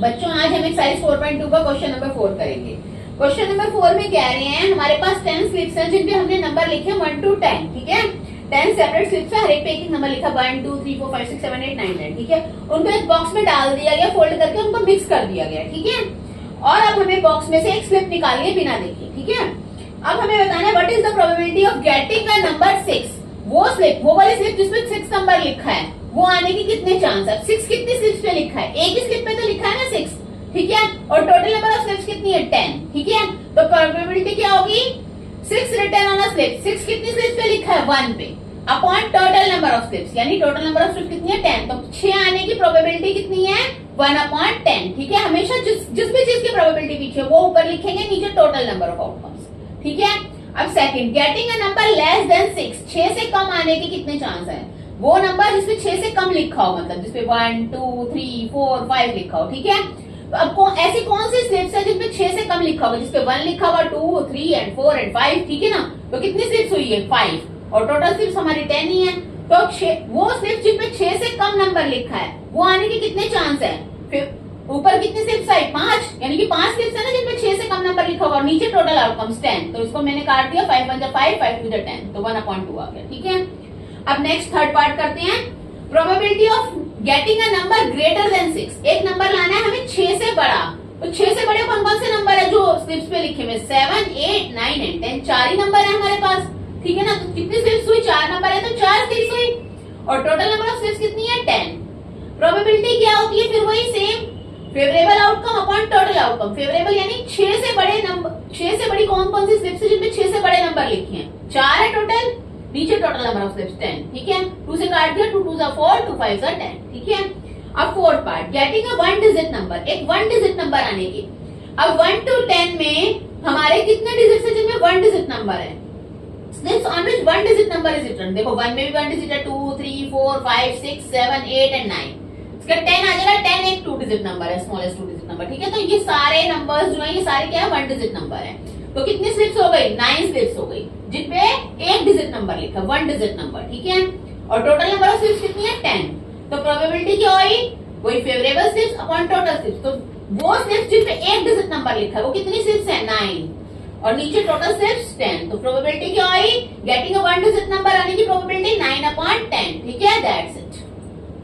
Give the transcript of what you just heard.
बच्चों आज हम एक्सरसाइज 4.2 का क्वेश्चन नंबर 4 करेंगे। क्वेश्चन नंबर 4 में कह रहे हैं हमारे पास 10 स्लिप्स हैं जिनपे हमने नंबर लिखे 1 to 10, ठीक है। 10 सेपरेट स्लिप्स है, हर एक पे एक नंबर लिखा 1 2 3 4 5 6 7 8 9 10, ठीक है। उनको एक बॉक्स में डाल दिया गया, फोल्ड करके उनको मिक्स कर दिया गया, ठीक है। और अब हमें बॉक्स में से एक स्लिप निकालनी है बिना देखे, ठीक है। अब हमें बताना है what is the probability of getting a number 6। वो स्लिप, वो वाली स्लिप जिसमें 6 नंबर लिखा है, वो आने के कितने चांस है। 6 कितनी स्लिप्स पे लिखा है, एक ही स्लिप पे तो लिखा है ना 6, ठीक है। और टोटल नंबर ऑफ स्लिप्स कितनी है 10, ठीक है। तो प्रोबेबिलिटी क्या होगी, 6 रिटन ऑन अ स्लिप, 6 कितनी स्लिप्स पे लिखा है 1 पे, upon total number of slips, यानी टोटल नंबर ऑफ स्लिप्स कितनी है 10। तो 6 आने की प्रोबेबिलिटी कितनी है 1/10, ठीक है। हमेशा जिस भी चीज की प्रोबेबिलिटी पीछे वो ऊपर लिखेंगे, नीचे टोटल नंबर ऑफ आउटकम्स, ठीक है। अब second, getting a number less than 6, 6 से कम आने के कितने चांस है। वो नंबर जिसपे 6 से कम लिखा हो, मतलब जिसपे 1 2 3 4 5 लिखा हो, ठीक है। तो अब ऐसी कौन सी स्लिप्स है जिसपे 6 से कम लिखा होगा, जिसपे 1 लिखा हुआ, 2 3 एंड 4 एंड 5, ठीक है ना। तो कितनी स्लिप्स हुई है 5, और टोटल स्लिप्स हमारी 10 ही है। तो वो स्लिप्स जिसपे 6 से कम नंबर लिखा है वो आने के कितने चांस है। फिर ऊपर कितनी स्लिप्स आई 5, यानी कि 5 स्लिप्स है ना जिनपे 6 से कम नंबर लिखा होगा, और नीचे टोटल आउटकम्स 10। तो इसको मैंने काट दिया, 5 1 5 5 2 10, तो 1/2 आ गया, ठीक है। अब नेक्स्ट थर्ड पार्ट करते हैं, probability of getting a number greater than 6। एक नंबर लाना है हमें 6 से बड़ा, तो 6 से बड़े कौन कौन से नंबर है जो स्लिप्स पे लिखे हुए 7 8 9 एंड 10, 4 ही नंबर है हमारे पास, ठीक है ना। तो कितनी स्लिप्स हुई, 4 नंबर है तो 4 स्लिप्स हुई, और टोटल नंबर ऑफ स्लिप्स कितनी है 10। प्रोबेबिलिटी क्या होती है फिर वही same, favourable outcome upon total outcome. Favourable यानी 6 से बड़े नंबर, 6 से बड़ी कौन कौन सी स्लिप्स है जिनमें 6 से बड़े नंबर लिखे हैं, 4 है टोटल, नीचे टोटल नंबर ऑफ स्लिप्स 10, ठीक है। 2 से काट दिया, 2 2 4 2 5 10, ठीक है। अब fourth part, getting a 1 digit number, एक 1 डिजिट नंबर आने की। अब 1 to 10 में हमारे कितने डिजिट है जिनमें 1 डिजिट नंबर है, slips on which 1 digit number is written. देखो 1 में भी 1 डिजिट है, 2 3 4 5 6 7 8 एंड 9, इसका 10 आ जाएगा। 10 एक 2 डिजिट नंबर है, स्मॉलेस्ट 2 डिजिट नंबर, ठीक है। तो ये सारे नंबर्स जो है ये सारे क्या है 1 डिजिट नंबर है। तो कितनी स्लिप्स हो गई 9 स्लिप्स हो गई जिनपे एक डिजिट नंबर लिखा, 1 डिजिट नंबर, ठीक है। और टोटल नंबर ऑफ स्लिप्स कितनी है 10। तो प्रोबेबिलिटी क्या हुई, वही favourable slips upon total slips. तो वो स्लिप्स जिनपे एक डिजिट नंबर लिखा है वो कितनी स्लिप्स है 9, और नीचे टोटल स्लिप्स 10। तो प्रोबेबिलिटी क्या हुई, गेटिंग अ 1 डिजिट नंबर आने की प्रोबेबिलिटी 9/10, ठीक है। दैट्स